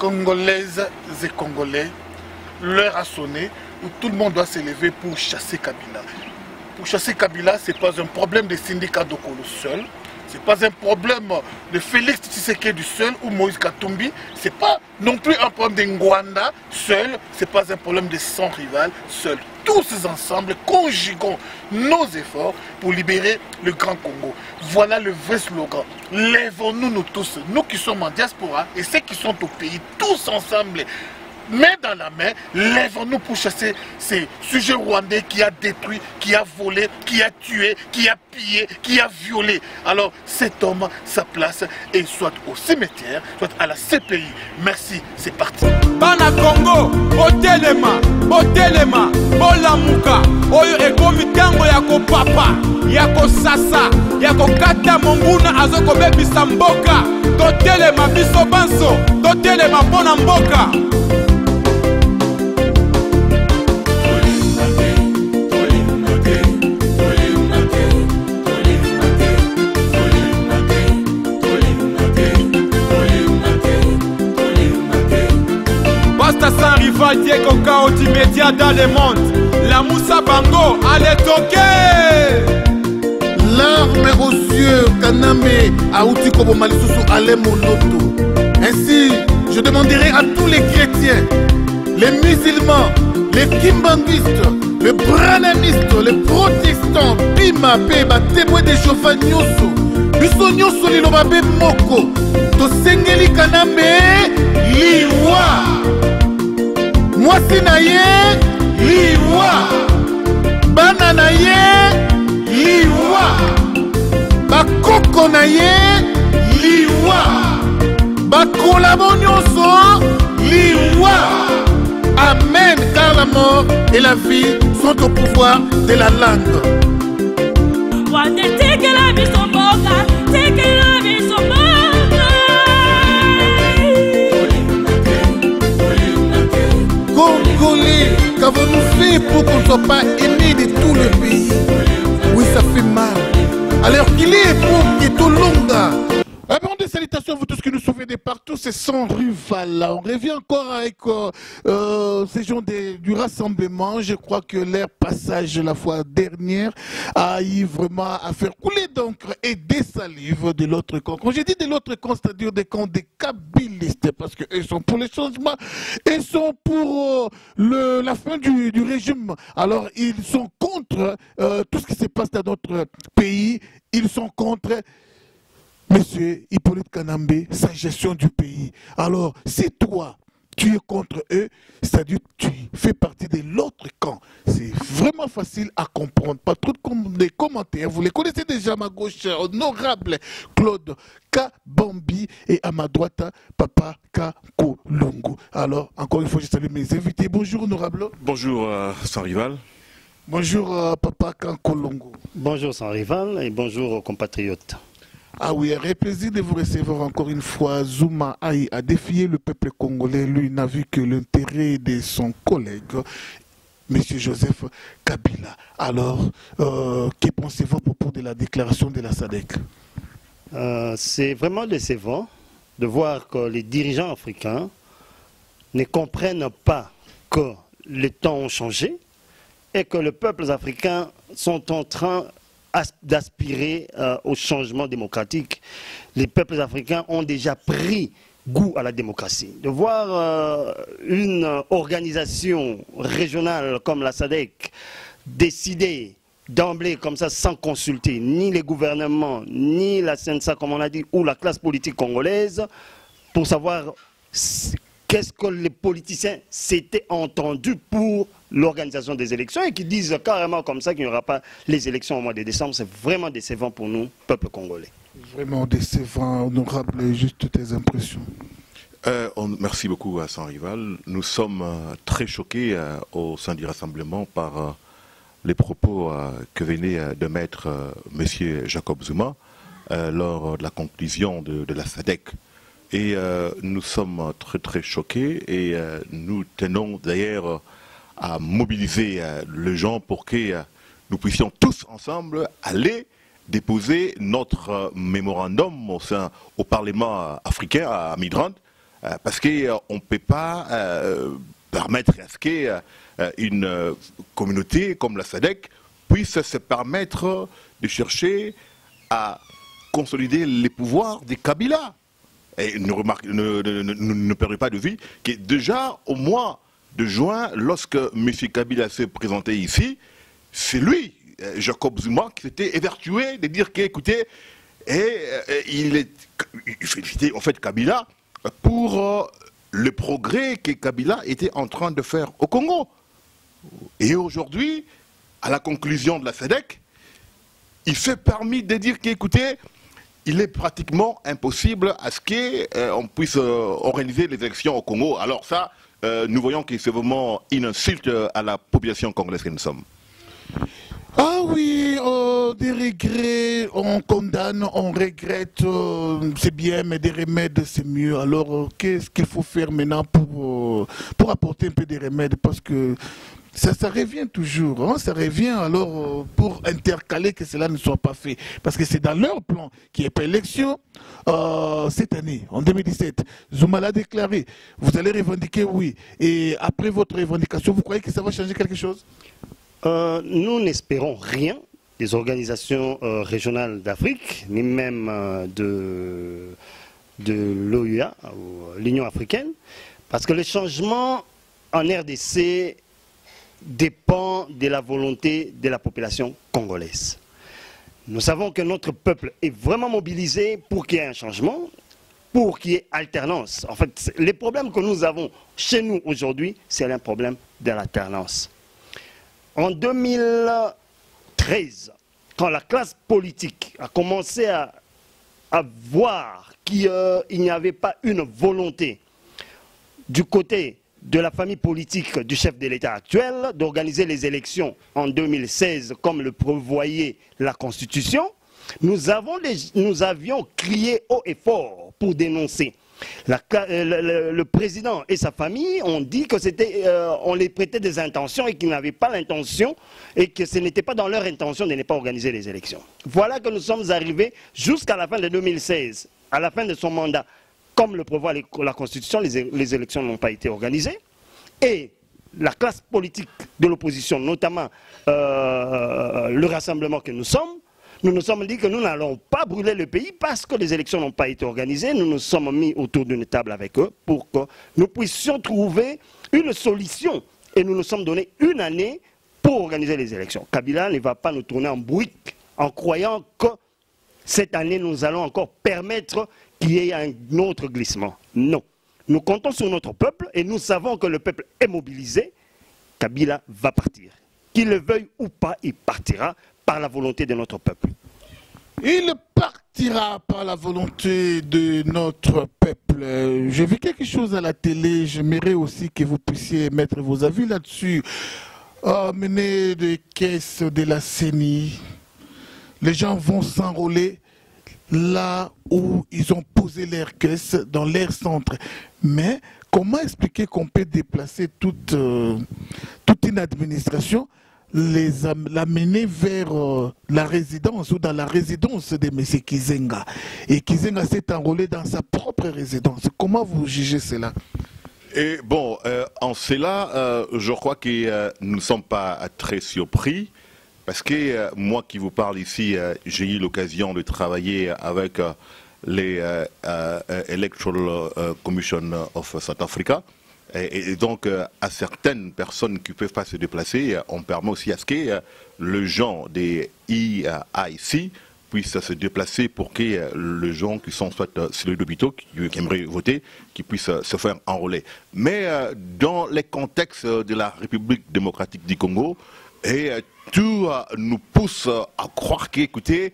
Congolaises et Congolais, l'heure a sonné où tout le monde doit se lever pour chasser Kabila. Pour chasser Kabila, ce n'est pas un problème des syndicats d'Okolo seul, ce n'est pas un problème de Félix Tshisekedi seul ou Moïse Katumbi, ce n'est pas non plus un problème de Ngwanda seul, ce n'est pas un problème de son rival seul. Tous ensemble, conjuguons nos efforts pour libérer le Grand Congo. Voilà le vrai slogan. Lèvons-nous nous tous, nous qui sommes en diaspora et ceux qui sont au pays, tous ensemble, main dans la main, lèvons-nous pour chasser ces sujets rwandais qui a détruit, qui a volé, qui a tué, qui a pillé, qui a violé. Alors cet homme, sa place est soit au cimetière, soit à la CPI. Merci, c'est parti. Bana Congo, botelema, botelema, bolamuka, oyo ekomi tango yako papa, yako sasa, yako kata monguna azoko bebisa mboka, totelema biso banso, totelema pona mboka. Sans rival, Diego Kao immédiat dans le monde. La Moussa Bango, allez toquer. L'arme aux yeux, Kaname, Aouti Kobo Malisusu, allez monoto. Ainsi, je demanderai à tous les chrétiens, les musulmans, les kimbanguistes, les branamistes, les protestants, Bima, Peba, témoins des Jéhovah Nyoso, Biso Nyoso, Lilobabe Moko, Tosengeli Kaname, Liwa. Mwasi na ye, liwa. Bana na ye, liwa. Bakoko na ye, liwa. Bakolabo nyonso, liwa. Amen, car la mort et la vie sont au pouvoir de la langue. Congolais, qu'avons-nous fait pour qu'on ne soit pas aimé de tout le pays? Oui, ça fait mal. Alors qu'il est pour Ketolonga. Eh bien, des salutations à vous tous qui nous suivez de partout, c'est Sans Rival. On revient encore avec ces gens du rassemblement. Je crois que leur passage la fois dernière a eu vraiment à faire couler d'encre et des salives de l'autre camp. Quand j'ai dit de l'autre camp, c'est-à-dire des camps des kabilistes, parce qu'eux sont pour les changements, ils sont pour la fin du régime. Alors, ils sont contre tout ce qui se passe dans notre pays. Ils sont contre Monsieur Hippolyte Kanambe, sa gestion du pays. Alors, si toi, tu es contre eux, c'est-à-dire que tu fais partie de l'autre camp. C'est vraiment facile à comprendre. Pas trop de commentaires. Vous les connaissez déjà à ma gauche, honorable Claude Kabambi, et à ma droite, Papa Kakolongo. Alors, encore une fois, je salue mes invités. Bonjour, honorable. Bonjour, Sans Rival. Bonjour, Papa Kakolongo. Bonjour, Sans Rival, et bonjour aux compatriotes. Ah oui, un plaisir de vous recevoir encore une fois. Zouma Aïe a défié le peuple congolais. Lui n'a vu que l'intérêt de son collègue, M. Joseph Kabila. Alors, que pensez-vous à propos de la déclaration de la SADC? C'est vraiment décevant de voir que les dirigeants africains ne comprennent pas que les temps ont changé et que les peuples africains sont en train d'aspirer au changement démocratique. Les peuples africains ont déjà pris goût à la démocratie. De voir une organisation régionale comme la SADC décider d'emblée comme ça sans consulter ni les gouvernements, ni la CNSA comme on a dit, ou la classe politique congolaise pour savoir qu'est-ce que les politiciens s'étaient entendus pour l'organisation des élections et qui disent carrément comme ça qu'il n'y aura pas les élections au mois de décembre. C'est vraiment décevant pour nous, peuple congolais. Vraiment décevant, honorable, juste tes impressions. Merci beaucoup à Sans Rival. Nous sommes très choqués au sein du rassemblement par les propos que venait de mettre M. Jacob Zuma lors de la conclusion de la SADC. Et nous sommes très choqués et nous tenons d'ailleurs à mobiliser les gens pour que nous puissions tous ensemble aller déposer notre mémorandum au Parlement africain à Midrand parce qu'on ne peut pas permettre à ce qu'une communauté comme la SADC puisse se permettre de chercher à consolider les pouvoirs des Kabila. Et ne perdez pas de vue que déjà au mois de juin, lorsque M. Kabila s'est présenté ici, c'est lui, Jacob Zuma, qui s'était évertué de dire qu'écoutez, il félicitait en fait Kabila pour le progrès que Kabila était en train de faire au Congo. Et aujourd'hui, à la conclusion de la SADC, il s'est permis de dire qu'écoutez, il est pratiquement impossible à ce qu'on puisse organiser les élections au Congo. Alors ça, nous voyons que c'est vraiment une insulte à la population congolaise que nous sommes. Ah oui, des regrets, on condamne, on regrette, c'est bien, mais des remèdes c'est mieux. Alors qu'est-ce qu'il faut faire maintenant pour apporter un peu des remèdes? Parce que ça revient toujours, hein, ça revient alors pour intercaler que cela ne soit pas fait. Parce que c'est dans leur plan qu'il n'y ait pas élection cette année, en 2017. Zuma l'a déclaré, vous allez revendiquer oui. Et après votre revendication, vous croyez que ça va changer quelque chose? Nous n'espérons rien des organisations régionales d'Afrique, ni même de l'OUA, l'Union africaine, parce que le changement en RDC dépend de la volonté de la population congolaise. Nous savons que notre peuple est vraiment mobilisé pour qu'il y ait un changement, pour qu'il y ait alternance. En fait, les problèmes que nous avons chez nous aujourd'hui, c'est un problème de l'alternance. En 2013, quand la classe politique a commencé à voir qu'il n'y avait pas une volonté du côté de la famille politique du chef de l'État actuel d'organiser les élections en 2016 comme le prévoyait la Constitution, nous avions crié haut et fort pour dénoncer. Le président et sa famille ont dit que on les prêtait des intentions et qu'ils n'avaient pas l'intention et que ce n'était pas dans leur intention de ne pas organiser les élections. Voilà que nous sommes arrivés jusqu'à la fin de 2016, à la fin de son mandat. Comme le prévoit la Constitution, les élections n'ont pas été organisées et la classe politique de l'opposition, notamment le rassemblement que nous nous sommes dit que nous n'allons pas brûler le pays parce que les élections n'ont pas été organisées. Nous nous sommes mis autour d'une table avec eux pour que nous puissions trouver une solution. Et nous nous sommes donné une année pour organiser les élections. Kabila ne va pas nous tourner en bourrique en croyant que cette année nous allons encore permettre qu'il y ait un autre glissement. Non. Nous comptons sur notre peuple et nous savons que le peuple est mobilisé. Kabila va partir. Qu'il le veuille ou pas, il partira par la volonté de notre peuple. Il partira par la volonté de notre peuple. J'ai vu quelque chose à la télé, j'aimerais aussi que vous puissiez mettre vos avis là-dessus. Mener des caisses de la CENI, les gens vont s'enrôler là où ils ont posé leurs caisses, dans leur centre. Mais comment expliquer qu'on peut déplacer toute une administration, l'amener vers la résidence ou dans la résidence de M. Kizenga. Et Kizenga s'est enrôlé dans sa propre résidence. Comment vous jugez cela? Et bon, en cela, je crois que nous ne sommes pas très surpris. Parce que moi qui vous parle ici, j'ai eu l'occasion de travailler avec les Electoral Commission of South Africa. Et donc, à certaines personnes qui ne peuvent pas se déplacer, on permet aussi à ce que les gens des EIC puissent se déplacer pour que les gens qui sont soit sur les hôpitaux, qui aimeraient voter, qui puissent se faire enrôler. Mais dans les contextes de la République démocratique du Congo, et tout nous pousse à croire qu'écoutez,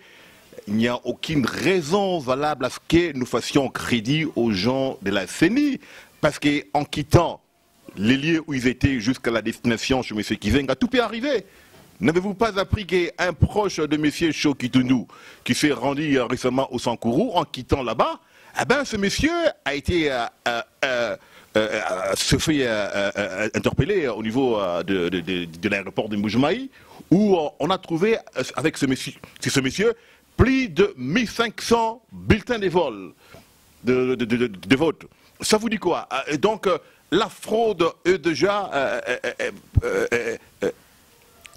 il n'y a aucune raison valable à ce que nous fassions crédit aux gens de la CENI. Parce qu'en quittant les lieux où ils étaient jusqu'à la destination chez M. Kizenga, tout peut arriver. N'avez-vous pas appris qu'un proche de M. Chokitounou, qui s'est rendu récemment au Sankourou, en quittant là-bas, eh ben, ce monsieur a été se fait interpeller au niveau de l'aéroport de Mbujimayi, où on a trouvé avec ce monsieur plus de 1500 bulletins de vote. Ça vous dit quoi? Donc, la fraude est déjà...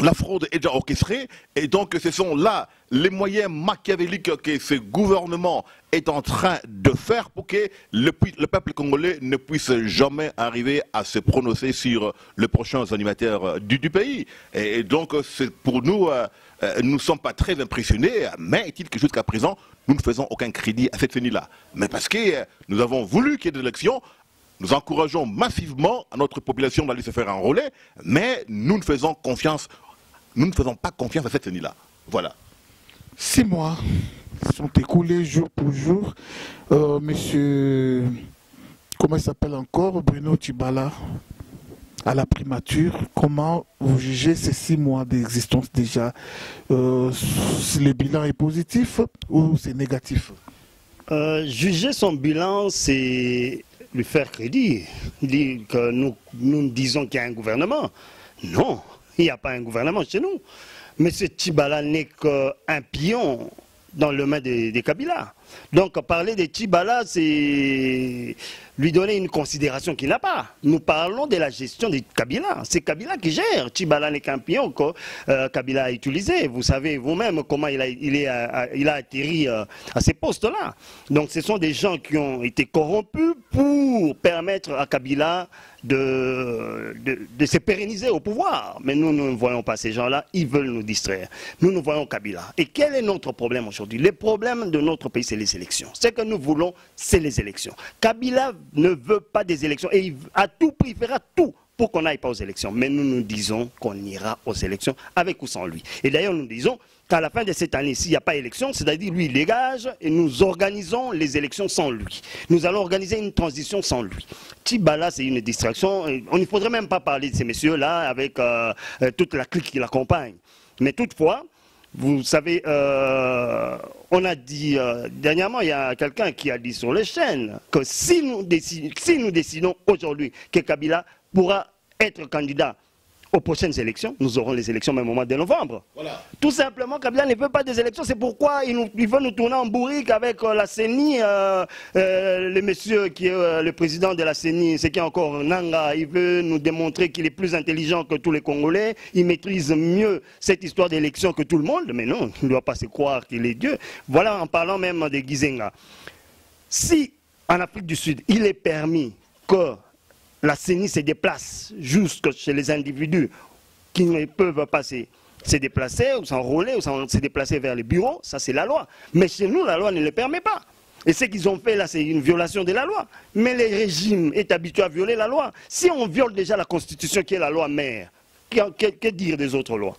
la fraude est déjà orchestrée, et donc ce sont là les moyens machiavéliques que ce gouvernement est en train de faire pour que le peuple congolais ne puisse jamais arriver à se prononcer sur les prochains animateurs du pays. Et donc pour nous, nous ne sommes pas très impressionnés, mais est-il que jusqu'à présent, nous ne faisons aucun crédit à cette CENI-là. Mais parce que nous avons voulu qu'il y ait des élections, nous encourageons massivement à notre population d'aller se faire enrôler, mais nous ne faisons pas confiance à cette CENI-là. Voilà. 6 mois sont écoulés jour pour jour. Monsieur, comment il s'appelle encore, Bruno Tshibala, à la primature. Comment vous jugez ces 6 mois d'existence déjà? Si le bilan est positif ou c'est négatif? Juger son bilan, c'est lui faire crédit. Dire que nous disons qu'il y a un gouvernement. Non, il n'y a pas un gouvernement chez nous. M. Tshibala n'est qu'un pion dans le main des Kabila. Donc parler de Tshibala, c'est lui donner une considération qu'il n'a pas. Nous parlons de la gestion des Kabila. C'est Kabila qui gère. Tshibala n'est qu'un pion que Kabila a utilisé. Vous savez vous-même comment il a atterri à ces postes-là. Donc ce sont des gens qui ont été corrompus pour permettre à Kabila de se pérenniser au pouvoir. Mais nous ne voyons pas ces gens-là, ils veulent nous distraire. Nous voyons Kabila. Et quel est notre problème aujourd'hui? Le problème de notre pays, c'est les élections. Ce que nous voulons, c'est les élections. Kabila ne veut pas des élections et à tout prix, il fera tout pour qu'on n'aille pas aux élections. Mais nous disons qu'on ira aux élections avec ou sans lui. Et d'ailleurs, nous disons qu'à la fin de cette année, s'il n'y a pas élection, c'est-à-dire lui, il dégage et nous organisons les élections sans lui. Nous allons organiser une transition sans lui. Tshibala, c'est une distraction. On ne faudrait même pas parler de ces messieurs-là avec toute la clique qui l'accompagne. Mais toutefois, vous savez, on a dit, dernièrement, il y a quelqu'un qui a dit sur les chaînes que si nous décidons aujourd'hui que Kabila pourra être candidat aux prochaines élections, nous aurons les élections même au mois de novembre. Voilà. Tout simplement, Kabila ne veut pas des élections, c'est pourquoi il veut nous tourner en bourrique avec la CENI, le monsieur qui est le président de la CENI, c'est qui est encore Nanga, il veut nous démontrer qu'il est plus intelligent que tous les Congolais, il maîtrise mieux cette histoire d'élection que tout le monde, mais non, il ne doit pas se croire qu'il est Dieu. Voilà, en parlant même de Gizenga. Si, en Afrique du Sud, il est permis que la CENI se déplace jusque chez les individus qui ne peuvent pas se déplacer ou s'enrôler ou se déplacer vers les bureaux, ça c'est la loi. Mais chez nous, la loi ne le permet pas. Et ce qu'ils ont fait là, c'est une violation de la loi. Mais le régime est habitué à violer la loi. Si on viole déjà la Constitution qui est la loi mère, que dire des autres lois?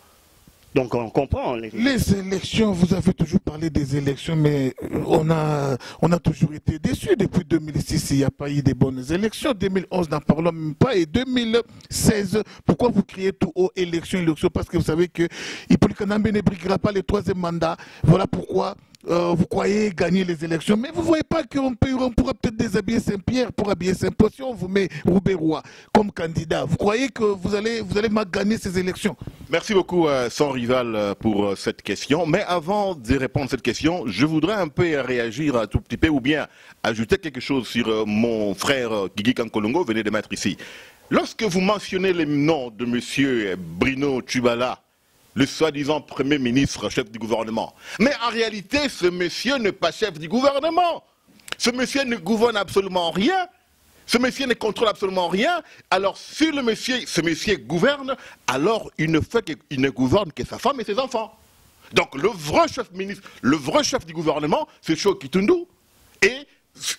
Donc on comprend. Les élections, vous avez toujours parlé des élections, mais on a toujours été déçus. Depuis 2006, il n'y a pas eu de bonnes élections. 2011, n'en parlons même pas. Et 2016, pourquoi vous criez tout haut élection? Parce que vous savez que Hippolyte Kanambe ne briguera pas le 3e mandat. Voilà pourquoi vous croyez gagner les élections. Mais vous ne voyez pas qu'on pourra peut-être déshabiller Saint-Pierre pour habiller Saint-Paul si on vous met Roubaix-Roy comme candidat. Vous croyez que vous allez mal gagner ces élections? Merci beaucoup, Sans Rival, pour cette question. Mais avant de répondre à cette question, je voudrais un peu réagir un tout petit peu ou bien ajouter quelque chose sur mon frère Guigui Kankolongo venait de mettre ici. Lorsque vous mentionnez le nom de M. Bruno Tshibala, le soi-disant Premier ministre, chef du gouvernement. Mais en réalité, ce monsieur n'est pas chef du gouvernement. Ce monsieur ne gouverne absolument rien. Ce monsieur ne contrôle absolument rien. Alors, si ce monsieur gouverne, alors il ne gouverne que sa femme et ses enfants. Donc, le vrai chef ministre, le vrai chef du gouvernement, c'est Shoki Tundu. Et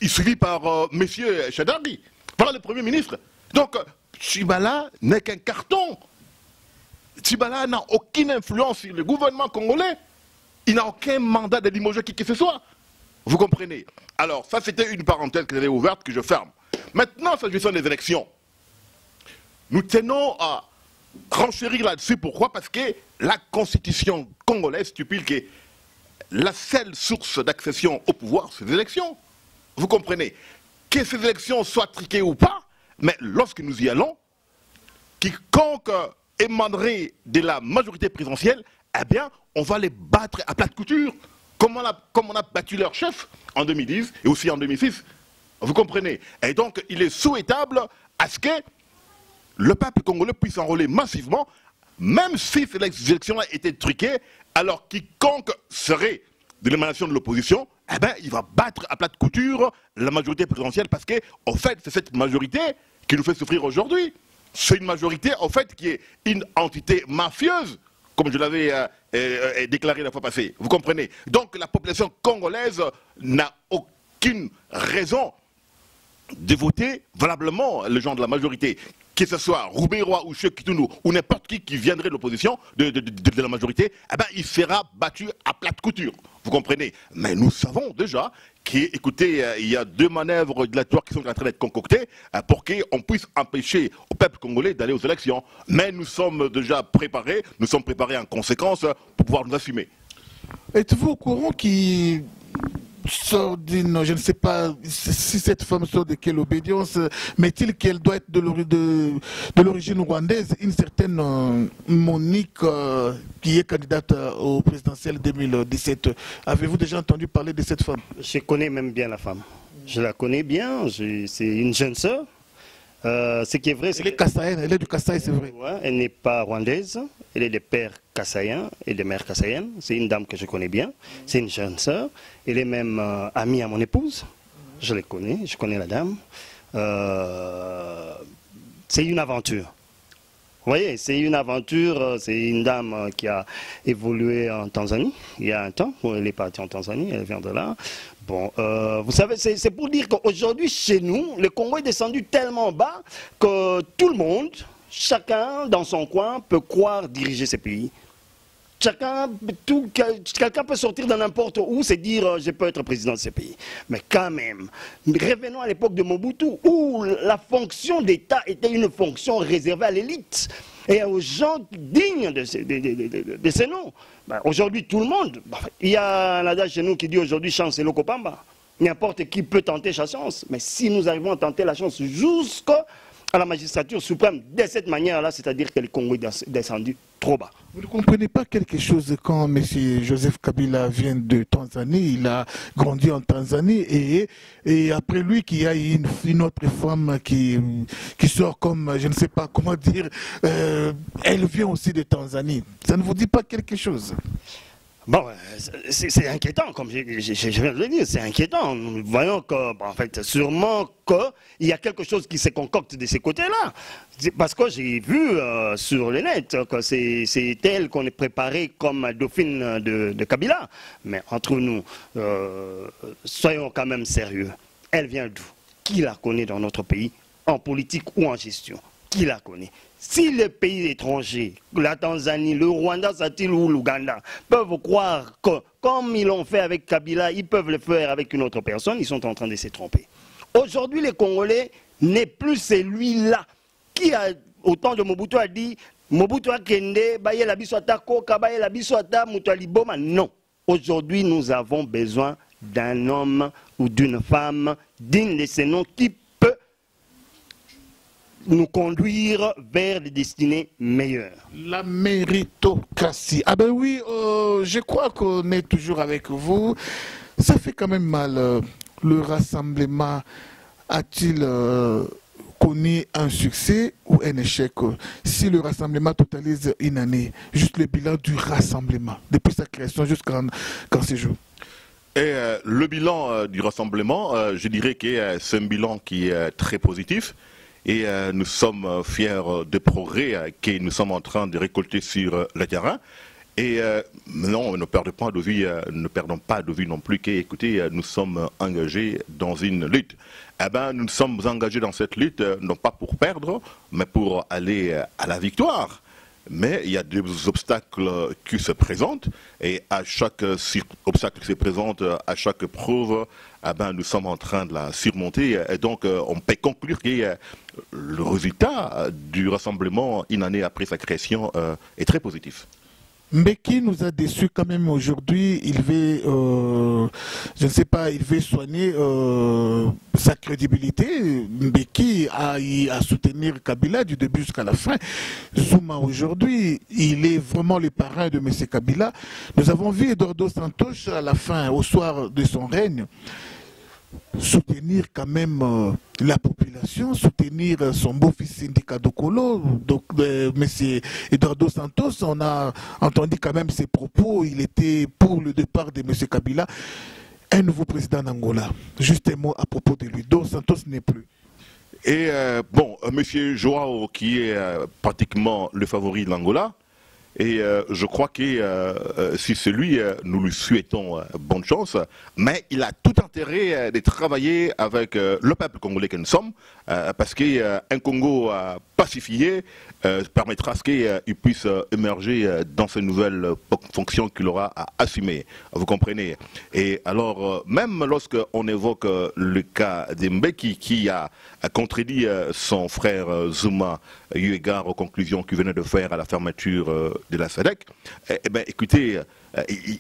il suivi par monsieur Chadari, par le Premier ministre. Donc, Tshibala n'est qu'un carton. Tshibala n'a aucune influence sur le gouvernement congolais. Il n'a aucun mandat de limoger qui que ce soit. Vous comprenez? Alors, ça c'était une parenthèse que j'avais ouverte, que je ferme. Maintenant, s'agissant des élections, nous tenons à renchérir là-dessus. Pourquoi? Parce que la constitution congolaise stipule que la seule source d'accession au pouvoir, c'est les élections. Vous comprenez? Que ces élections soient triquées ou pas, mais lorsque nous y allons, quiconque émanerait de la majorité présidentielle, eh bien, on va les battre à plate couture, comme on a battu leur chef en 2010 et aussi en 2006. Vous comprenez? Et donc, il est souhaitable à ce que le peuple congolais puisse s'enrôler massivement, même si ces élections-là étaient truquées, alors quiconque serait de l'émanation de l'opposition, eh ben, il va battre à plate couture la majorité présidentielle, parce que, en fait, c'est cette majorité qui nous fait souffrir aujourd'hui. C'est une majorité, en fait, qui est une entité mafieuse, comme je l'avais déclaré la fois passée. Vous comprenez? Donc, la population congolaise n'a aucune raison de voter valablement les gens de la majorité. Que ce soit Roubaix-Roy ou Cheikh Kitounou ou n'importe qui viendrait de l'opposition, de la majorité, eh ben, il sera battu à plate couture. Vous comprenez? Mais nous savons déjà qu'écoutez, il y a 2 manœuvres dilatoires qui sont en train d'être concoctées pour qu'on puisse empêcher au peuple congolais d'aller aux élections. Mais nous sommes déjà préparés, en conséquence pour pouvoir nous assumer. Êtes-vous au courant qui sort d'une, je ne sais pas si cette femme sort de quelle obédience, mais est-il qu'elle doit être de l'origine rwandaise, une certaine Monique qui est candidate au présidentiel 2017. Avez-vous déjà entendu parler de cette femme? Je connais même bien la femme. Je la connais bien, c'est une jeune sœur. Ce qui est vrai, c'est elle est kassaïenne, elle est du Kasaï, c'est vrai. Ouais, elle n'est pas rwandaise, elle est de père kassaïen et de mère kassaïenne. C'est une dame que je connais bien, c'est une jeune sœur. Elle est même amie à mon épouse, je la connais, je connais la dame. C'est une aventure. Vous voyez, c'est une aventure, c'est une dame qui a évolué en Tanzanie, il y a un temps, elle est partie en Tanzanie, elle vient de là. Bon, vous savez, c'est pour dire qu'aujourd'hui, chez nous, le Congo est descendu tellement bas que tout le monde, chacun dans son coin, peut croire diriger ce pays. Quelqu'un peut sortir de n'importe où, se dire je peux être président de ce pays. Mais quand même, revenons à l'époque de Mobutu, où la fonction d'État était une fonction réservée à l'élite et aux gens dignes de ces noms. Ben, aujourd'hui, tout le monde, il y a un adage chez nous qui dit aujourd'hui chance et l'okopamba. N'importe qui peut tenter sa chance, mais si nous arrivons à tenter la chance jusqu'à la magistrature suprême de cette manière-là, c'est-à-dire que le Congo est descendu trop bas. Vous ne comprenez pas quelque chose quand M. Joseph Kabila vient de Tanzanie, il a grandi en Tanzanie et après lui qu'il y a une autre femme qui sort comme, je ne sais pas comment dire, elle vient aussi de Tanzanie. Ça ne vous dit pas quelque chose? Bon, c'est inquiétant, comme je viens de le dire, c'est inquiétant. Nous voyons que, bon, en fait, sûrement qu'il y a quelque chose qui se concocte de ces côtés-là. Parce que j'ai vu sur le net que c'est elle qu'on est préparée comme dauphine de Kabila. Mais entre nous, soyons quand même sérieux. Elle vient d'où? Qui la connaît dans notre pays, en politique ou en gestion? Qui la connaît? Si les pays étrangers, la Tanzanie, le Rwanda, ou l'Ouganda, peuvent croire que, comme ils l'ont fait avec Kabila, ils peuvent le faire avec une autre personne, ils sont en train de se tromper. Aujourd'hui, les Congolais n'est plus celui-là qui, au temps de Mobutu, a dit Mobutu a kende, baye la biswata koka, baye la biswata mutuali boma. Non. Aujourd'hui, nous avons besoin d'un homme ou d'une femme digne de ce nom qui nous conduire vers des destinées meilleures. La méritocratie. Ah ben oui, je crois qu'on est toujours avec vous. Ça fait quand même mal. Le rassemblement a-t-il connu un succès ou un échec? Si le rassemblement totalise une année, juste le bilan du rassemblement, depuis sa création jusqu'à ces jours. Et le bilan du rassemblement, je dirais que c'est un bilan qui est très positif. Et nous sommes fiers des progrès que nous sommes en train de récolter sur le terrain. Et non, ne perdons pas de vue non plus que, écoutez, nous sommes engagés dans une lutte. Eh bien, nous sommes engagés dans cette lutte, non pas pour perdre, mais pour aller à la victoire. Mais il y a des obstacles qui se présentent, et à chaque obstacle qui se présente, à chaque preuve, eh ben, nous sommes en train de la surmonter. Et donc, on peut conclure que le résultat du rassemblement, une année après sa création, est très positif. Mbeki nous a déçus quand même aujourd'hui. Il veut, je ne sais pas, il veut soigner sa crédibilité. Mbeki a soutenir Kabila du début jusqu'à la fin. Zuma aujourd'hui, il est vraiment le parrain de M. Kabila. Nous avons vu Eduardo Santos à la fin, au soir de son règne. soutenir quand même la population, soutenir son beau-fils Syndicat Dokolo, donc M. Eduardo Santos. On a entendu quand même ses propos, il était pour le départ de M. Kabila, un nouveau président d'Angola. Juste un mot à propos de lui. Dos Santos n'est plus. Et bon, M. Joao, qui est pratiquement le favori de l'Angola, et je crois que si c'est lui, nous lui souhaitons bonne chance, mais il a tout intérêt de travailler avec le peuple congolais que nous sommes, parce qu'un Congo pacifié permettra à ce qu'il puisse émerger dans ces nouvelles fonctions qu'il aura à assumer. Vous comprenez? Et alors, même lorsqu'on évoque le cas d'Mbeki qui a contredit son frère Zuma eu égard aux conclusions qu'il venait de faire à la fermeture de la SADC, eh bien, écoutez,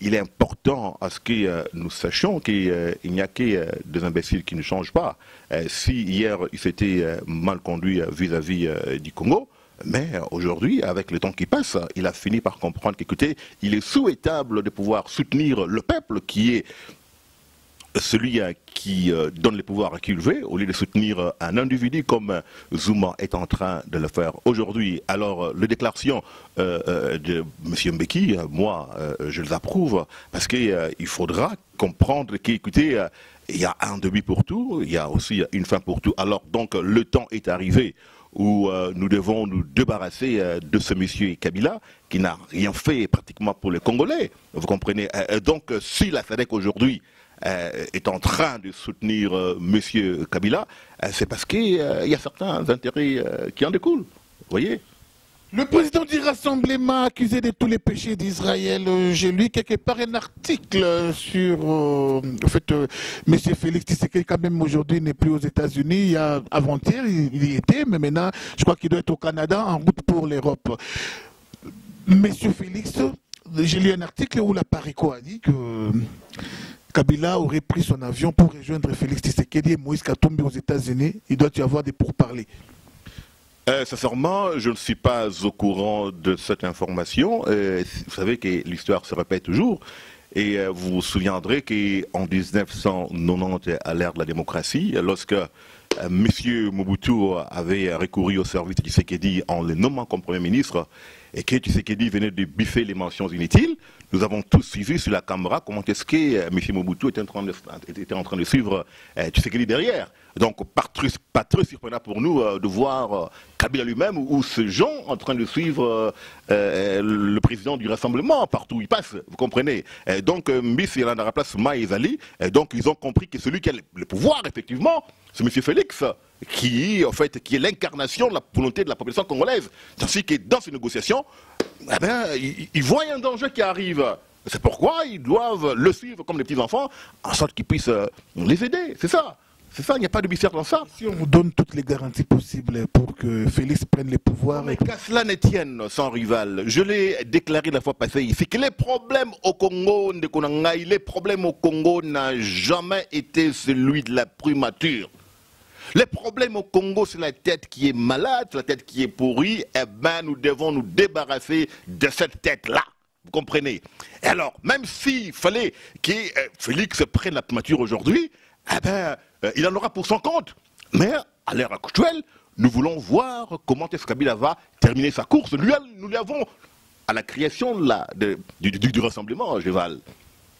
il est important à ce que nous sachions qu'il n'y a que des imbéciles qui ne changent pas. Si hier il s'était mal conduit vis-à-vis du Congo, mais aujourd'hui, avec le temps qui passe, il a fini par comprendre qu'écoutez, il est souhaitable de pouvoir soutenir le peuple qui est celui qui donne les pouvoirs à qui il veut, au lieu de soutenir un individu comme Zuma est en train de le faire aujourd'hui. Alors, les déclarations de M. Mbeki, moi, je les approuve, parce qu'il faudra comprendre qu'écoutez, il y a un début pour tout, il y a aussi une fin pour tout. Alors, donc, le temps est arrivé où nous devons nous débarrasser de ce monsieur Kabila, qui n'a rien fait pratiquement pour les Congolais, vous comprenez. Donc, si la SADC aujourd'hui est en train de soutenir M. Kabila, c'est parce qu'il y a certains intérêts qui en découlent. Vous voyez? Le président du Rassemblement accusé de tous les péchés d'Israël, j'ai lu quelque part un article sur M. Félix Tshisekedi, quand même aujourd'hui n'est plus aux États-Unis. Avant-hier, il y était, mais maintenant, je crois qu'il doit être au Canada en route pour l'Europe. M. Félix, j'ai lu un article où la Parico a dit que Kabila aurait pris son avion pour rejoindre Félix Tshisekedi et Moïse Katumbi aux États-Unis. Il doit y avoir des pourparlers. Sincèrement, je ne suis pas au courant de cette information. Vous savez que l'histoire se répète toujours. Et vous vous souviendrez qu'en 1990, à l'ère de la démocratie, lorsque M. Mobutu avait recouru au service de Tshisekedi en le nommant comme Premier ministre, et que Tshisekedi venait de biffer les mentions inutiles, nous avons tous suivi sur la caméra comment est-ce que M. Mobutu était en train de suivre Tshisekedi derrière. Donc, pas très surprenant pour nous de voir Kabila lui-même ou ces gens en train de suivre le président du Rassemblement partout où il passe, vous comprenez. Donc, Mbisi est à la place Maïzali, donc ils ont compris que celui qui a le pouvoir, effectivement, c'est M. Félix, qui est l'incarnation de la volonté de la population congolaise. Ainsi que dans ces négociations, eh ben, ils voient un danger qui arrive. C'est pourquoi ils doivent le suivre comme des petits-enfants, en sorte qu'ils puissent les aider. C'est ça. C'est ça, il n'y a pas de mystère dans ça. Si on vous donne toutes les garanties possibles pour que Félix prenne les pouvoirs... Mais qu'à cela ne tienne, sans rival, je l'ai déclaré la fois passée ici, que les problèmes au Congo, les problèmes au Congo n'ont jamais été celui de la primature. Les problèmes au Congo, c'est la tête qui est malade, c'est la tête qui est pourrie. Eh bien, nous devons nous débarrasser de cette tête-là. Vous comprenez? Et alors, même s'il fallait que Félix prenne la primature aujourd'hui, eh ben, il en aura pour son compte. Mais à l'heure actuelle, nous voulons voir comment est-ce que Kabila va terminer sa course. Nous lui avons, à la création du Rassemblement, Géval,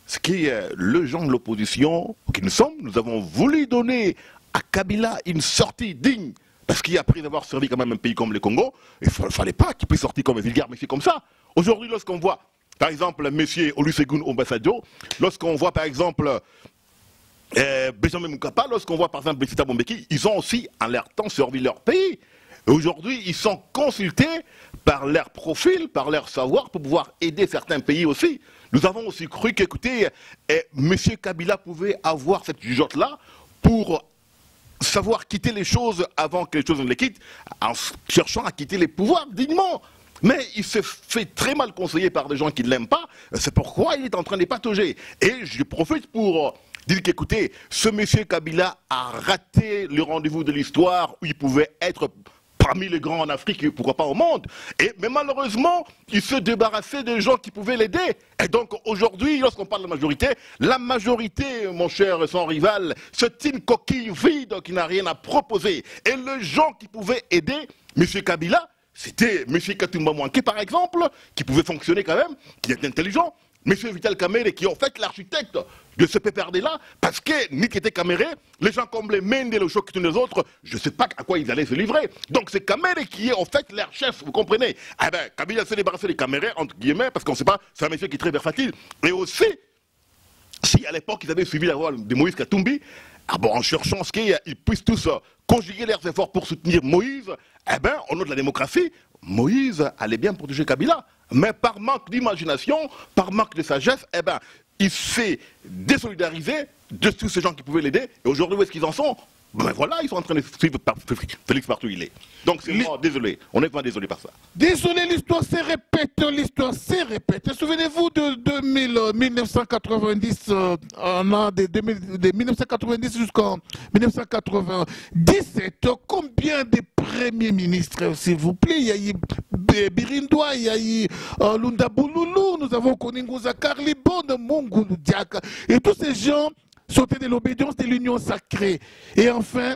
ce qui est le genre de l'opposition qui nous sommes, nous avons voulu donner à Kabila une sortie digne. Parce qu'après avoir servi quand même un pays comme le Congo, il ne fallait pas qu'il puisse sortir comme un vulgaire monsieur comme ça. Aujourd'hui, lorsqu'on voit, par exemple, M. Olusegun Obasanjo, lorsqu'on voit, par exemple, Benjamin Mkapa, lorsqu'on voit, par exemple, Betsita Bombeki, ils ont aussi, en leur temps, servi leur pays. Et aujourd'hui, ils sont consultés par leur profil, par leur savoir, pour pouvoir aider certains pays aussi. Nous avons aussi cru qu'écoutez, M. Kabila pouvait avoir cette jugeote-là pour savoir quitter les choses avant que les choses ne les quittent, en cherchant à quitter les pouvoirs dignement. Mais il se fait très mal conseiller par des gens qui ne l'aiment pas, c'est pourquoi il est en train de patauger. Et je profite pour dire qu'écoutez, ce monsieur Kabila a raté le rendez-vous de l'histoire où il pouvait être parmi les grands en Afrique et pourquoi pas au monde. Mais malheureusement, il se débarrassait des gens qui pouvaient l'aider. Et donc aujourd'hui, lorsqu'on parle de la majorité, mon cher sans rival, c'est une coquille vide qui n'a rien à proposer. Et les gens qui pouvaient aider M. Kabila, c'était M. Katumba Mwanké par exemple, qui pouvait fonctionner quand même, qui est intelligent. M. Vital Kamerhe, qui est en fait l'architecte de ce PPRD-là, parce que ni qui était Kamerhe, les gens comme les Mende, les Choc et les autres, je ne sais pas à quoi ils allaient se livrer. Donc c'est Kamerhe qui est en fait leur chef, vous comprenez? Eh bien, Kabila s'est débarrassé des Kamerhe, entre guillemets, parce qu'on ne sait pas, c'est un monsieur qui est très versatile. Et aussi, si à l'époque ils avaient suivi la voie de Moïse Katumbi, en cherchant ce qu'ils puissent tous conjuguer leurs efforts pour soutenir Moïse, eh bien, au nom de la démocratie, Moïse allait bien protéger Kabila. Mais par manque d'imagination, par manque de sagesse, eh ben, il s'est désolidarisé de tous ces gens qui pouvaient l'aider. Et aujourd'hui, où est-ce qu'ils en sont? Ben voilà, ils sont en train de suivre Félix partout où il est. Donc c'est moi, désolé. On est vraiment désolé par ça. Désolé, l'histoire se répète, l'histoire se répète. Souvenez-vous de 1990, de 1990 jusqu'en 1997, combien de premiers ministres, s'il vous plaît? Il y a eu Birindoa, il y a eu Lunda Bouloulou, nous avons connu Ngouza Karlibon, Mongou Diaka, et tous ces gens sortaient de l'obédience de l'union sacrée. Et enfin,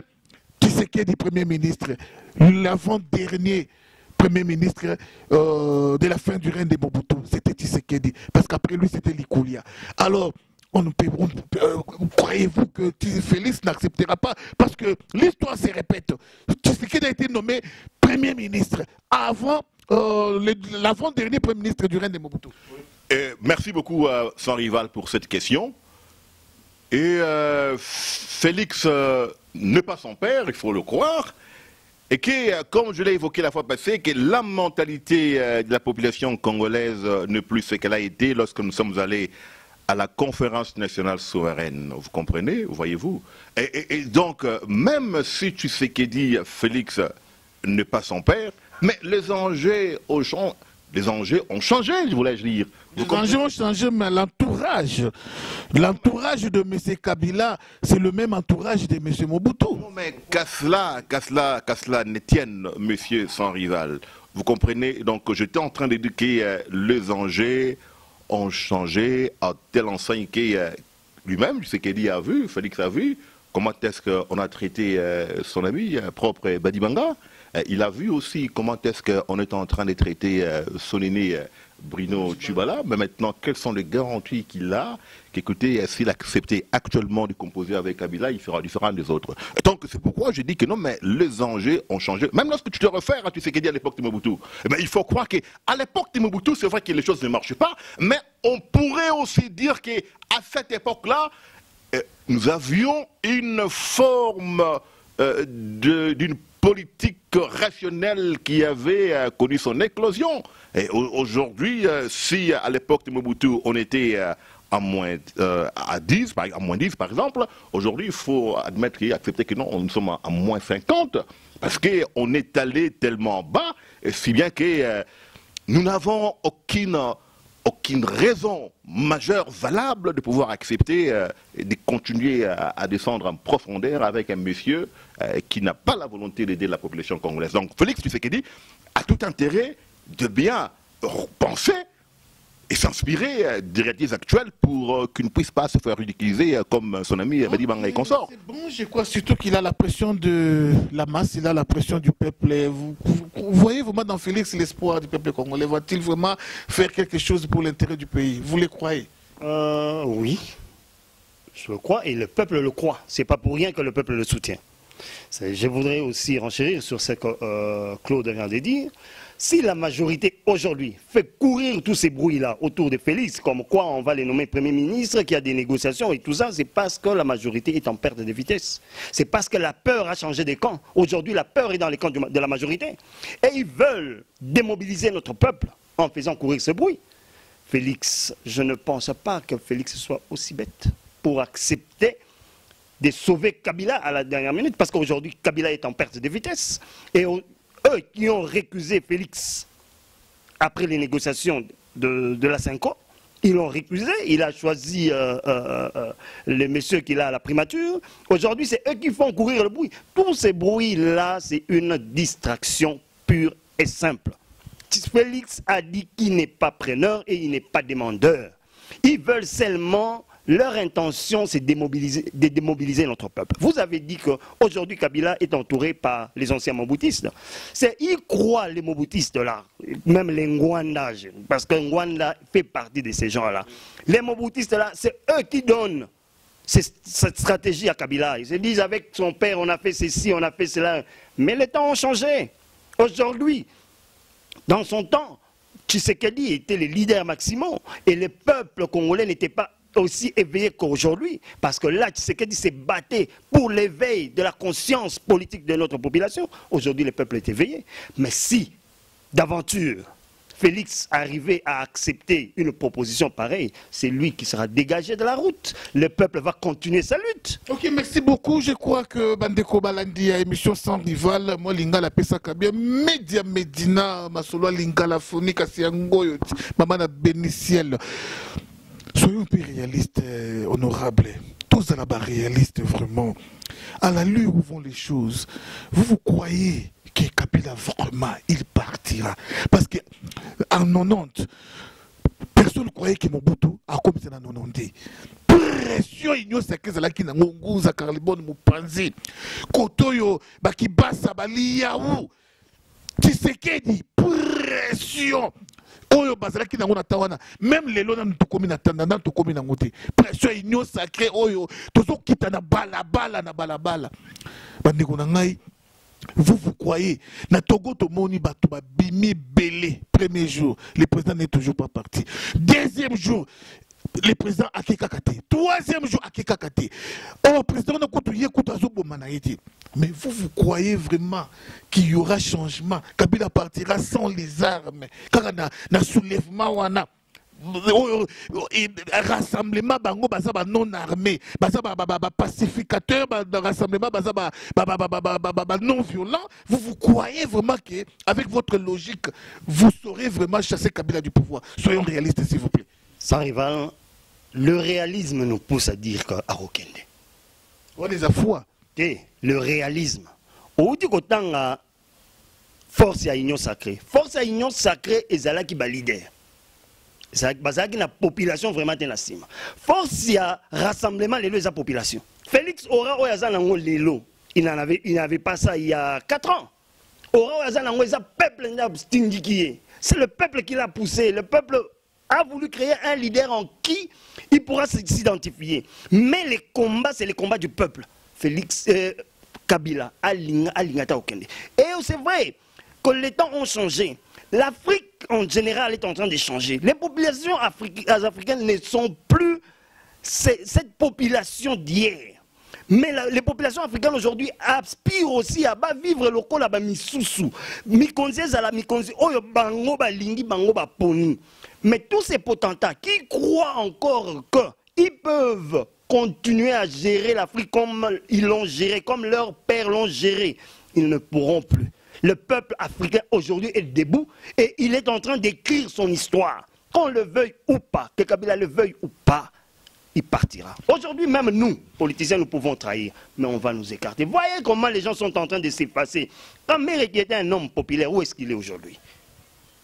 Tshisekedi, Premier ministre, l'avant-dernier Premier ministre de la fin du règne de Mobutu, c'était Tshisekedi, parce qu'après lui, c'était Likulia. Alors, croyez-vous que Félix n'acceptera pas? Parce que l'histoire se répète. Tshisekedi a été nommé Premier ministre avant l'avant-dernier Premier ministre du règne de Mobutu. Merci beaucoup, sans rival, pour cette question. Et Félix n'est pas son père, il faut le croire, et que, comme je l'ai évoqué la fois passée, que la mentalité de la population congolaise n'est plus ce qu'elle a été lorsque nous sommes allés à la conférence nationale souveraine. Vous comprenez, voyez-vous? Et donc, même si Tshisekedi, Félix n'est pas son père, mais les enjeux ont changé, voulais-je dire. Les enjeux ont changé, mais l'entourage de M. Kabila, c'est le même entourage de M. Mobutu. Non, mais qu'à cela ne tienne, monsieur sans rival. Vous comprenez? Donc, j'étais en train d'éduquer les enjeux ont changé à telle enseigne que lui-même, Tshisekedi a vu, Félix a vu, comment est-ce qu'on a traité son ami propre Badibanga. Il a vu aussi comment est-ce qu'on est en train de traiter son aîné Bruno Tshibala. Mais maintenant, quelles sont les garanties qu'il a qu'écoutez, s'il acceptait actuellement de composer avec Kabila, il sera différent des autres. Et donc, c'est pourquoi je dis que non, mais les enjeux ont changé. Même lorsque tu te réfères à Tshisekedi à l'époque de Mobutu, eh bien, il faut croire qu'à l'époque de Mobutu, c'est vrai que les choses ne marchaient pas, mais on pourrait aussi dire qu'à cette époque-là, nous avions une forme d'une politique rationnelle qui avait connu son éclosion. Et aujourd'hui, si à l'époque de Mobutu, on était à moins 10 par exemple, aujourd'hui, il faut admettre et accepter que non, nous sommes à moins 50, parce qu'on est allé tellement bas, si bien que nous n'avons aucune raison majeure valable de pouvoir accepter de continuer à descendre en profondeur avec un monsieur qui n'a pas la volonté d'aider la population congolaise. Donc Félix Tshisekedi a tout intérêt de bien penser et s'inspirer des réalités actuelles pour qu'il ne puisse pas se faire ridiculiser comme son ami Badibanga et consort. C'est bon, je crois surtout qu'il a la pression de la masse, il a la pression du peuple. Vous voyez vraiment dans Félix l'espoir du peuple congolais. Va-t-il vraiment faire quelque chose pour l'intérêt du pays? Vous le croyez? Oui, je le crois et le peuple le croit. C'est pas pour rien que le peuple le soutient. Je voudrais aussi renchérir sur ce que Claude vient de dire. Si la majorité aujourd'hui fait courir tous ces bruits-là autour de Félix, comme quoi on va les nommer Premier ministre, qu'il y a des négociations et tout ça, c'est parce que la majorité est en perte de vitesse. C'est parce que la peur a changé de camp. Aujourd'hui, la peur est dans les camps de la majorité. Et ils veulent démobiliser notre peuple en faisant courir ce bruit. Félix, je ne pense pas que Félix soit aussi bête pour accepter de sauver Kabila à la dernière minute, parce qu'aujourd'hui, Kabila est en perte de vitesse. Et eux qui ont récusé Félix après les négociations de la 5 ans, Ils l'ont récusé, il a choisi les messieurs qu'il a à la primature. Aujourd'hui, c'est eux qui font courir le bruit. Tous ces bruits-là, c'est une distraction pure et simple. Félix a dit qu'il n'est pas preneur et il n'est pas demandeur. Ils veulent seulement, leur intention, c'est de démobiliser notre peuple. Vous avez dit qu'aujourd'hui, Kabila est entouré par les anciens Mobutistes. Ils croient, les Mobutistes là, même les Ngwanda, parce que Ngwanda fait partie de ces gens-là. Les Mobutistes là, c'est eux qui donnent cette stratégie à Kabila. Ils se disent, avec son père, on a fait ceci, on a fait cela. Mais les temps ont changé. Aujourd'hui, dans son temps, Tshisekedi était le leader maximum et le peuple congolais n'était pas aussi éveillé qu'aujourd'hui, parce que là, Tshisekedi s'est battu pour l'éveil de la conscience politique de notre population. Aujourd'hui, le peuple est éveillé. Mais si, d'aventure, Félix arrivait à accepter une proposition pareille, c'est lui qui sera dégagé de la route. Le peuple va continuer sa lutte. Ok, merci beaucoup. Je crois que Bandeko Balandi a émission sans rival. Moi, Lingala Pesaka bien. Média Medina, Masolo Lingala Foni, Kassiangoyo, Maman Béniciel. Soyons un peu réalistes, honorables. Tous à la barre réalistes, vraiment. À la lueur où vont les choses, vous croyez que Kabila vraiment, il partira? Parce qu'en 90, personne ne croyait que Mobutu a commencé en 90. Pression, il y a ce qui n'a pas Carlibon Mupanzi. Kotoyo, Bakibasa, Baliyaou. Tshisekedi, pression. Oyo bazalaki nango na tawana même lelo na tukomi na tanda na tukomi na ngote pression union sacré oyo tozo kita na balabala bandeko na ngai vous croyez na Togo to moni bato ba bimi belé premier jour le président n'est toujours pas parti deuxième jour le président a kekakate troisième jour a kekakate oh président na kutuye kutazo bomana yeti. Mais vous croyez vraiment qu'il y aura changement? Kabila partira sans les armes. Car on a soulèvement, on a rassemblement bango bazaba non armé, bazaba pacificateur, rassemblement bazaba non violent. Vous croyez vraiment que avec votre logique, vous saurez vraiment chasser Kabila du pouvoir? Soyons réalistes, s'il vous plaît. Sans rival, le réalisme nous pousse à dire qu'à Okende. On les a foi. Le réalisme. Au dit qu'autant force à union sacrée. Force à union sacrée et Zala qui va leader. Zala qui la population vraiment dans la cime. Force à rassemblement les deux population. Félix Ora Oyazanango Lelo. Il n'avait pas ça il y a 4 ans. Ora Oyazanango est un peuple stingy. C'est le peuple qui l'a poussé. Le peuple a voulu créer un leader en qui il pourra s'identifier. Mais les combats, c'est les combats du peuple. Félix Kabila, Alingata Okende. Et c'est vrai que les temps ont changé. L'Afrique en général est en train de changer. Les populations africaines ne sont plus cette population d'hier. Mais les populations africaines aujourd'hui aspirent aussi à vivre le col à Misusu. Mikonzi zala mikonzi oyo bango balingi bango baponi. Mais tous ces potentats qui croient encore qu'ils peuvent continuer à gérer l'Afrique comme ils l'ont géré, comme leurs pères l'ont géré, ils ne pourront plus. Le peuple africain aujourd'hui est debout et il est en train d'écrire son histoire. Qu'on le veuille ou pas, que Kabila le veuille ou pas, il partira. Aujourd'hui, même nous, politiciens, nous pouvons trahir, mais on va nous écarter. Voyez comment les gens sont en train de s'effacer. Quand Mère qui était un homme populaire, où est-ce qu'il est aujourd'hui?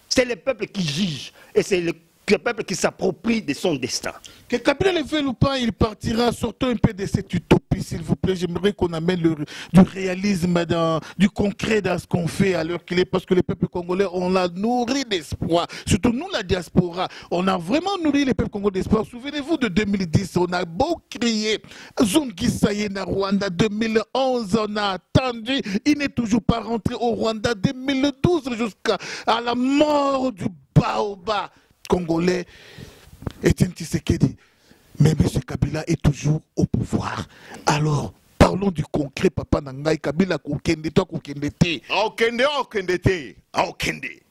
C'est le peuple qui juge et c'est le peuple qui s'approprie de son destin. Que Kabila le veuille ou pas, il partira. Sortons un peu de cette utopie, s'il vous plaît. J'aimerais qu'on amène du réalisme, du concret dans ce qu'on fait à l'heure qu'il est. Parce que le peuple congolais, on l'a nourri d'espoir. Surtout nous, la diaspora. On a vraiment nourri le peuple congolais d'espoir. Souvenez-vous de 2010, on a beau crier. Zungisaye na Rwanda 2011, on a attendu. Il n'est toujours pas rentré au Rwanda 2012 jusqu'à la mort du Baoba congolais. Etienne Tshisekedi. Mais M. Kabila est toujours au pouvoir. Alors, parlons du concret, papa Nangai. Kabila kokende, toi kokende te. Okende te. Okende.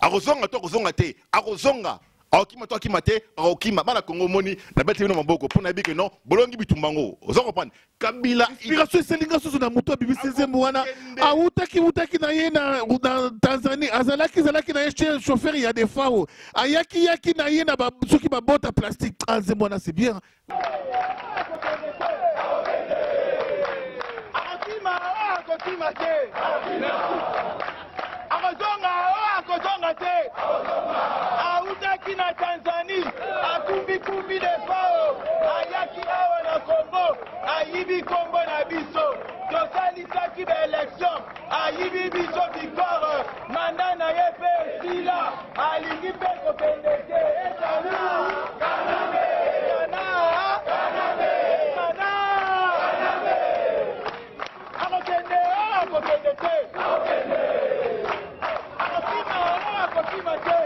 Arozonga to kozonga te. Arozonga. Aokima to akima te, aokima bana Congo moni na beti no maboko pona bike non, bolongi bitumbango. Ozo comprendre. Kabila inspiration selinga soso na moto bibi sezembo wana. Autaki na ye na Tanzanie, azalaki na ye chauffeur ya des fao. Ayaki na ye na soki ba bota plastique. Azembo na c'est bien. Autaki na Tanzanie, akumbi de fao, ayaki awa na Congo, ayibi Congo na biso, tosalisaki ba élection, ayibi biso victoire, manda na ye pe sila, alingi pe kopende te, etana, kaname, etana, kaname, etana, kaname, akokende te, akokima te,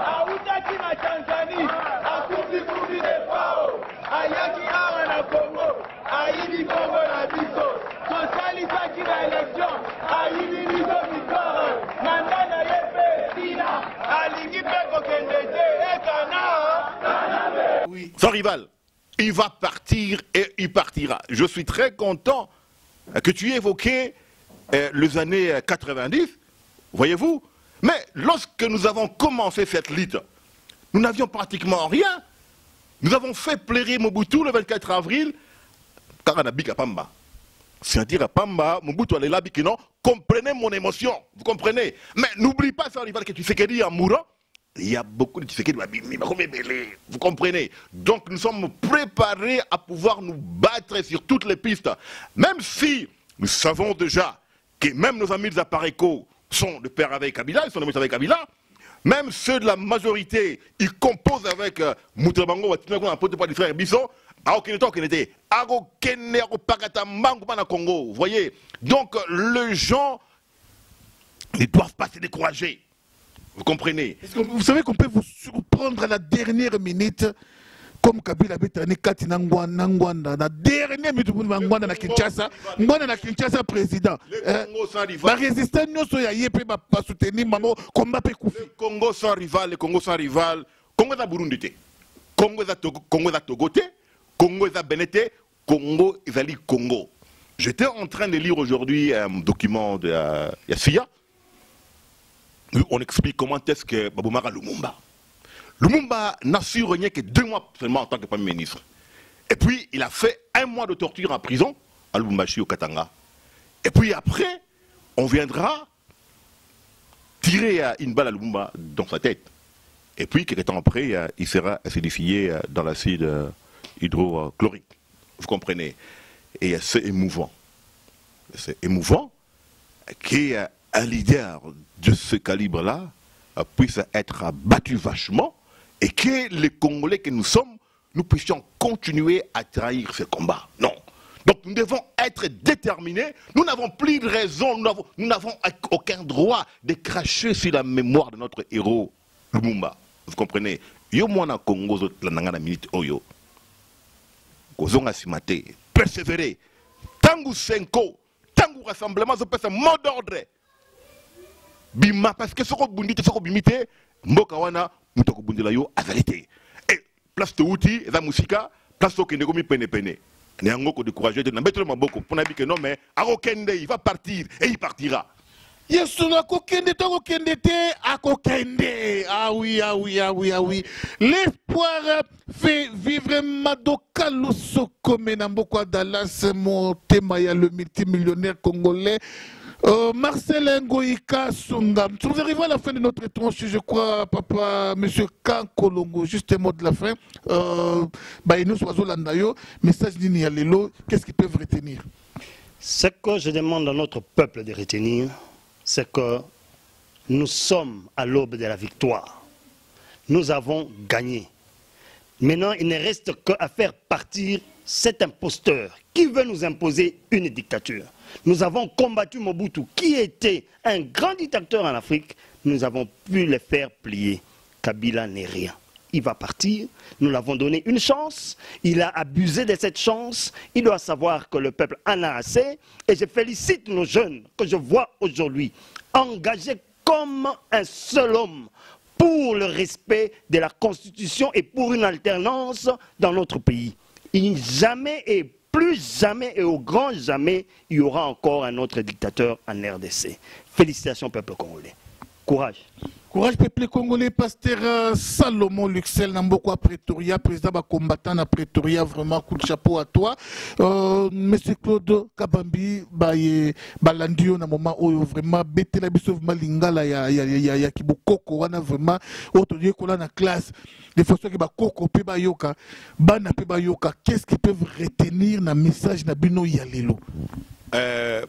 autaki na Tanzanie, akumbi de fao, ayaki awa na Congo, ayibi Congo na biso, tosalisaki na élection, ayibi biso victoire, manda na ye pe sila, alingi pe kokende te, ekana. Oui. Son rival, il va partir et il partira. Je suis très content que tu aies évoqué les années 90, voyez-vous. Mais lorsque nous avons commencé cette lutte, nous n'avions pratiquement rien. Nous avons fait plairer Mobutu le 24 avril, car on a dit à Pamba. C'est-à-dire à Pamba, Mobutu allait là, dit non, comprenez mon émotion, vous comprenez. Mais n'oublie pas, ça rival, que tu sais qu'il dit en mourant, il y a beaucoup de Tshisekedi, vous comprenez. Donc nous sommes préparés à pouvoir nous battre sur toutes les pistes. Même si nous savons déjà que même nos amis des Apareco sont de pair avec Kabila, ils sont de avec Kabila. Même ceux de la majorité, ils composent avec Moutabango, du frère Bisson. Vous voyez. Donc les gens ne doivent pas se décourager. Vous comprenez? Vous savez qu'on peut vous surprendre à la dernière minute, comme Kabila Betani Kati Nangwanda, la dernière minute pour Nangwanda na Kinshasa, Ngwanda na Kinshasa président. La résistance nous soya yépe pas soutenir maman combat pe koufi. Le Congo sans rival, le Congo sans rival, Congo za Burundi te, Congo za Togo te, Congo za Benete, Congo ezali Congo. J'étais en train de lire aujourd'hui un document de Yassia. On explique comment est-ce que Baboumara Lumumba n'a su régner que 2 mois seulement en tant que Premier ministre. Et puis, il a fait 1 mois de torture en prison, à Lubumbashi, au Katanga. Et puis après, on viendra tirer une balle à Lumumba dans sa tête. Et puis, quelques temps après, il sera acidifié dans l'acide hydrochlorique. Vous comprenez? Et c'est émouvant. C'est émouvant qu'un leader de ce calibre-là puisse être battu vachement et que les Congolais que nous sommes, nous puissions continuer à trahir ce combat. Non. Donc nous devons être déterminés. Nous n'avons plus de raison, nous n'avons aucun droit de cracher sur la mémoire de notre héros Lumumba. Vous comprenez? Yo mwana Congo zot la nanga na minute oyo. Kozonga simate, persévérer. Tangu senko, tangu rassemblement, zo pesa mot d'ordre. Bima parce que soko bundite soko bimite mboka wana mutoko bundela yo azalite. Et place de outil, eza musika, place to kende komi pene pene. Ne yango ko décourager de nambeto maboko pour nabi que non mais akokende il va partir et il partira. Yesu akokende to kokende te akokende. Ah oui ah oui ah oui ah oui. L'espoir fait vivre Madoka Lusoko Menamboko Dallas Motema ya le multimillionnaire congolais. Marcel Ngoïka Sunga. Nous arrivons à la fin de notre tranche, je crois, papa, monsieur Kankolongo, juste un mot de la fin. Nous sommes message d'Inialelo, qu'est-ce qu'ils peuvent retenir? Ce que je demande à notre peuple de retenir, c'est que nous sommes à l'aube de la victoire. Nous avons gagné. Maintenant, il ne reste qu'à faire partir cet imposteur qui veut nous imposer une dictature. Nous avons combattu Mobutu, qui était un grand dictateur en Afrique. Nous avons pu le faire plier. Kabila n'est rien. il va partir. Nous l'avons donné une chance. Il a abusé de cette chance. Il doit savoir que le peuple en a assez. Et je félicite nos jeunes que je vois aujourd'hui engagés comme un seul homme pour le respect de la Constitution et pour une alternance dans notre pays. Jamais et plus jamais et au grand jamais, il y aura encore un autre dictateur en RDC. Félicitations, peuple congolais. Courage. Courage, peuple congolais. Pasteur Salomon Luxel, Namboko à Pretoria, président de combattant à Pretoria, vraiment coup de chapeau à toi. Monsieur Claude Kabambi, Balandio, na moment où vraiment bête la biso malingala ya kibokoko, wana vraiment autre lieu qu'on a na classe. Les fois que bakoko pe bayoka, bana pe bayoka, qu'est-ce qu'ils peuvent retenir na message na bino yalelo?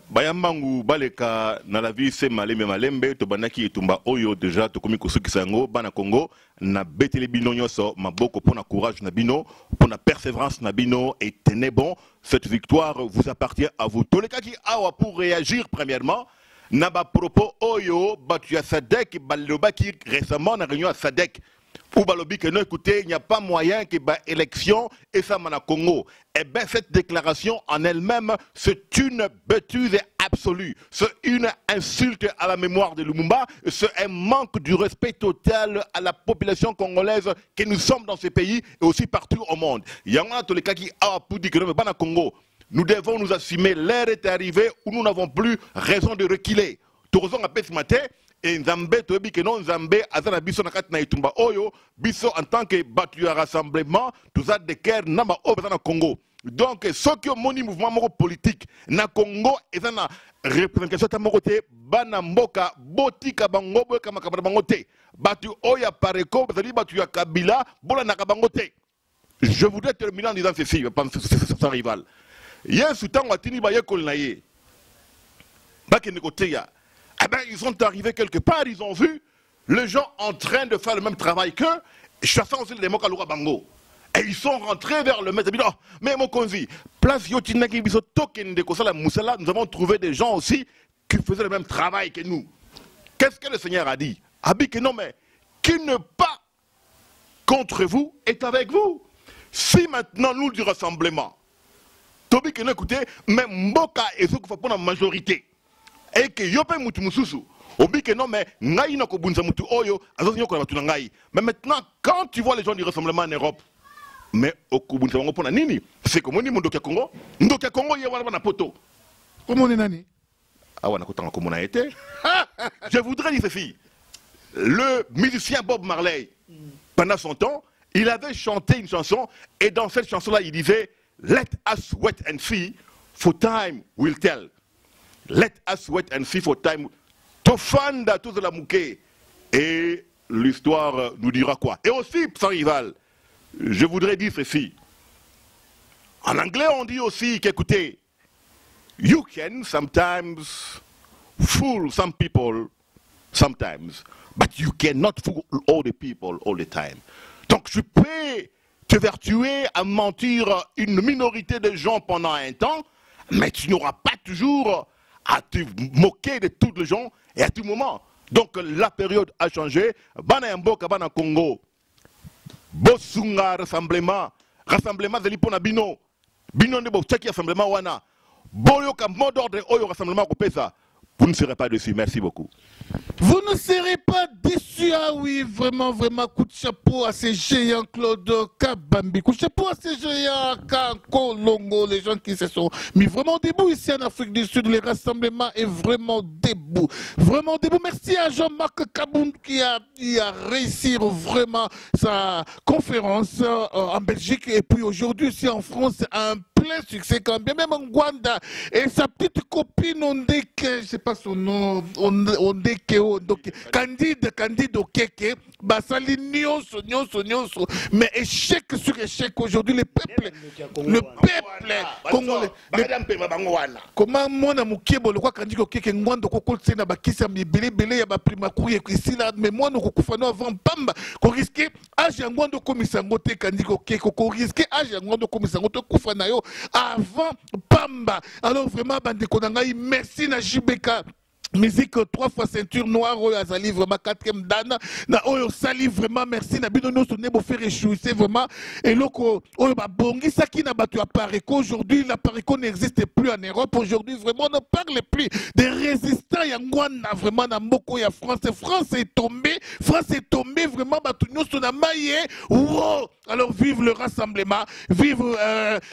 Bayambangu baleka na la vie c'est malembe to banaki etumba oyo déjà to komi kosukisa yango bana Congo na betele bino nyoso maboko pona courage na bino pona persévérance na bino et tenez bon, cette victoire vous appartient à vous. Toleka ki awa pour réagir premièrement na ba propos oyo batu ya Sadek balobaki récemment na réunion à Sadek. Pour balobi que non, écoutez, il n'y a pas moyen que bah, élection et ça m'a Congo. Eh bien, cette déclaration en elle-même, c'est une bêtise absolue. C'est une insulte à la mémoire de Lumumba. C'est un manque du respect total à la population congolaise que nous sommes dans ce pays et aussi partout au monde. Il y a un tous les cas qui a pour dire que non, mais pas Congo. Nous devons nous assumer. L'ère est arrivée où nous n'avons plus raison de reculer. Tout raison à ce matin. Et Nzambe, tu dis que non, Nzambe, Azana Biso na itumba oyo, Biso en tant que battu à rassemblement, tous a des guerres namba oyo na Congo. Donc, ce qui est mon mouvement politique, na Congo, et ça na représentation ta mokote, bana mboka, botika bangobo kama bangote, battu oya pareko, c'est-à-dire battu à Kabila, bola na kabangote. Je voudrais terminer en disant ceci, sans rival. Hier, sous temps, Watini Baye Kolnaye, Bakene Koteya. Eh bien, ils sont arrivés quelque part, ils ont vu les gens en train de faire le même travail qu'eux, chassant aussi les Mokalura Bango. Et ils sont rentrés vers le maître. Oh, mais mon conzi, place Yotinaki Biso Token de Kosala Moussala, nous avons trouvé des gens aussi qui faisaient le même travail que nous. Qu'est-ce que le Seigneur a dit? A dit que non, mais qui ne pas contre vous est avec vous. Si maintenant nous du rassemblement, Tobi que non, écoutez, mais Mboka et ceux qui font pour la majorité. Et que yope mutu mususu obi que non mais ngai na ko bunza mutu oyo azozi nyoko na batu ngai. Mais maintenant quand tu vois les gens du rassemblement en Europe, mais okubunza bango pona nini? C'est comme ni Ndokia Congo ye wana na poto. Comment on est nani? Ah wana kotanga comme on a été. Je voudrais dire ceci. Le musicien Bob Marley, pendant son temps, il avait chanté une chanson et dans cette chanson là il disait let us wait and see for time will tell. Let us wait and see for time. Tofanda tous de la mouké. Et l'histoire nous dira quoi. Et aussi, sans rival, je voudrais dire ceci. En anglais, on dit aussi qu'écoutez, you can sometimes fool some people sometimes, but you cannot fool all the people all the time. Donc, je peux te vertuer à mentir une minorité de gens pendant un temps, mais tu n'auras pas toujours à te moquer de tous les gens et à tout moment. Donc la période a changé. Bana Mboka, Bana Congo. Bosunga rassemblement. Rassemblement de l'Ipona Bino. Bino de Bochaki rassemblement Wana. Boyoka mot d'ordre Oyo rassemblement Kopesa. Vous ne serez pas dessus. Merci beaucoup. Vous ne serez pas déçus. Ah oui, vraiment, vraiment, coup de chapeau à ces géants Claude Kabambi. Coup de chapeau à ces géants Kanko Longo, les gens qui se sont mis vraiment debout ici en Afrique du Sud. Le rassemblement est vraiment debout. Vraiment debout. Merci à Jean-Marc Kaboun qui a réussi vraiment sa conférence en Belgique et puis aujourd'hui ici en France un plein succès quand bien même en Rwanda et sa petite copine Ondeke, je ne sais pas son nom, Ondeke, Candide Okeke, Basali nyonso, mais échec sur échec aujourd'hui le peuple congolais. Comment mon amoukebo le quoi Candide Okeke ngwando kokolse na bakisa belé ya ba prima courir ici là mais moi nous kokufano avant pamba ko risquer age ngwando komisango te Candide Okeke ko risquer age ngwando komisango te kufana yo avant pamba. Alors vraiment bande konangai merci na Jibeka musique 3 fois ceinture noire oyo azali vraiment 4e dan na oyo sali vraiment merci na bino nyonso ne bo faire réjouir vraiment eloko oyo ba bongisaki na bato ya Pareco. Aujourd'hui la Pareco n'existe plus en Europe. Aujourd'hui vraiment on ne parle plus des résistants ya ngwana vraiment na mboko ya France. France est tombée vraiment bato nyonso na maye. Wow! Alors vive le rassemblement, vive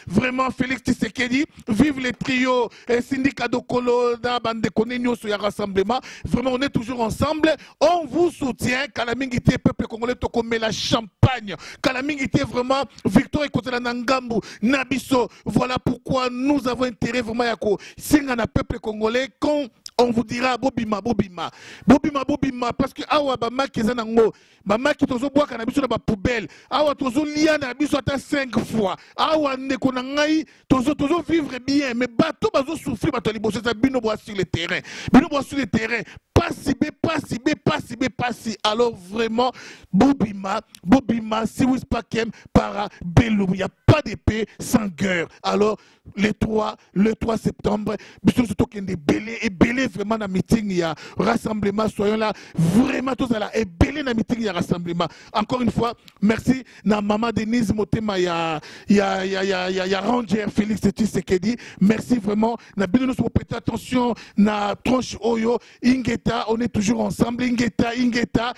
vraiment Félix Tshisekedi, vive les trios syndicat de Kolo da bande koné nyonso ya rassemblement. Vraiment on est toujours ensemble, on vous soutient. Kalamingité peuple congolais tokome la champagne, Kalamingité vraiment victoire ekotela na ngambu nabiso. Voilà pourquoi nous avons intérêt vraiment yako singa na peuple congolais quand on vous dira bobima parce que awa ba maki zanango ba maki tozo boaka na biso na ba poubelle awa tozo lia na biso ata 5 fois awa ndeko na ngai tozo vivre bien mais bato bazo souffrir bato liboso za bino boa sur le terrain pas si. Alors vraiment bobima si vous pas kem para belum, il y a pas d'épée sans guerre. Alors le 3 septembre biso tokende belé vraiment na meeting ya rassemblement. Soyons là vraiment tous là et belé na meeting ya rassemblement. Encore une fois merci na maman Denise Motema ya Ranger Félix Tshisekedi. Merci vraiment na bino nous prêter attention na tranche oyo ingeta, on est toujours ensemble ingeta.